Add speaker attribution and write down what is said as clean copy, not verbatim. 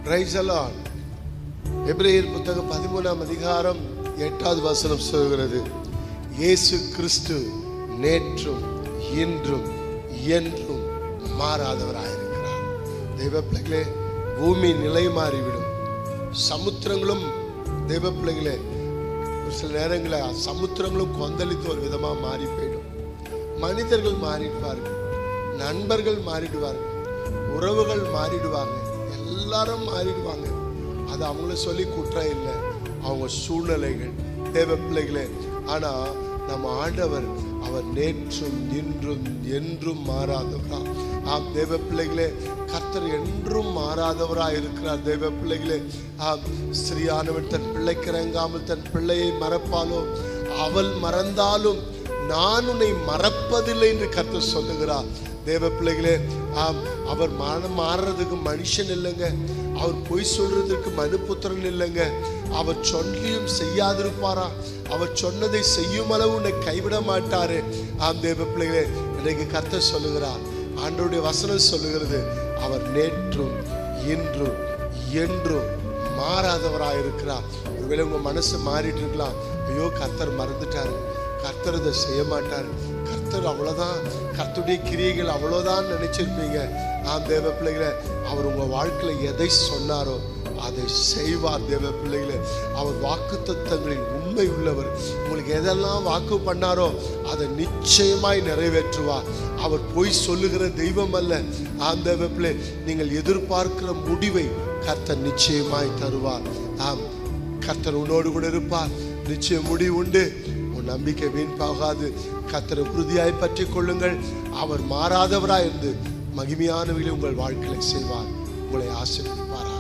Speaker 1: Praise the Lord. எபிரேயர் புத்தகம் 13ஆம் அதிகாரம் 8வது வசனம் சொல்கிறது, இயேசு கிறிஸ்து நேற்றும் இன்றும் என்றும் மாறாதவராயிருக்கிறார். தெய்வ பிள்ளைகளே, பூமி நிலை மாறிவிடும், சமுத்திரங்களும் தெய்வ பிள்ளைகளே சில நேரங்களில் சமுத்திரங்களும் கொந்தளித்து ஒரு விதமாக மாறி போயிடும். மனிதர்கள் மாறிடுவார்கள், நண்பர்கள் மாறிடுவார்கள், உறவுகள் மாறிடுவாங்க, எல்லாரும் மாறிடுவாங்க. அது அவங்கள சொல்லி குற்றம் இல்லை, அவங்க சூழ்நிலைகள் தேவ பிள்ளைகளே. ஆனா நம்ம ஆண்டவர் அவர் நேற்றும் இன்றும் என்றும் மாறாதவரா. ஆம் தேவ பிள்ளைகளே, கர்த்தர் என்றும் மாறாதவரா இருக்கிறார். தேவ பிள்ளைகளே, ஆம், ஸ்திரீயானவள் தன் பிள்ளைக்கு இறங்காமல் தன் பிள்ளையை மறப்பாலோ, அவள் மறந்தாலும் நான் உன்னை மறப்பதில்லை என்று கர்த்தர் சொல்லுகிறார். தேவ பிள்ளைகளே, ஆம், அவர் மனம் மாறுறதுக்கு மனுஷன் இல்லைங்க, அவர் பொய் சொல்றதுக்கு மனுபுத்திரன் இல்லைங்க. அவர் சொல்லியும் செய்யாதிருப்பாரா? அவர் சொன்னதை செய்யும் அளவு உன்னை கைவிட மாட்டாரு. ஆம் தேவ பிள்ளைகளே, இன்னைக்கு கர்த்தர் சொல்லுகிறார், ஆண்டவருடைய வசனம் சொல்லுகிறது, அவர் நேற்றும் இன்றும் என்றும் மாறாதவராயிருக்கிறார். ஒருவேளை உங்க மனசு மாறிட்டு இருக்கலாம், ஐயோ கர்த்தர் மறந்துட்டாரு, கர்த்தர் இதை செய்ய மாட்டார், கர்த்தர் அவ்வளோதான், கர்த்தருடைய கிரியைகள் அவ்வளோதான் நினைச்சிருப்பீங்க. ஆம் தேவ பிள்ளைகளை, அவர் உங்க வாழ்க்கையில் எதை சொன்னாரோ அதை செய்வார். தேவ பிள்ளைகளை, அவர் வாக்குத்தத்தங்களில் உண்மை உள்ளவர். உங்களுக்கு எதெல்லாம் வாக்கு பண்ணாரோ அதை நிச்சயமாய் நிறைவேற்றுவார். அவர் பொய் சொல்லுகிற தெய்வம் அல்ல. ஆம் தேவ பிள்ளை, நீங்கள் எதிர்பார்க்கிற முடிவை கர்த்தர் நிச்சயமாய் தருவார். ஆம், கர்த்தர் உன்னோடு கூட இருப்பார். நிச்சயம் முடிவு உண்டு. உன் நம்பிக்கை வீண் போகாது. கர்த்தரை உறுதியாய் பற்றி கொள்ளுங்கள். அவர் மாறாதவராய் இருந்து மகிமையானவர்களை உங்கள் வாழ்க்கையை செய்வார். உங்களை ஆசீர்வதிப்பார்.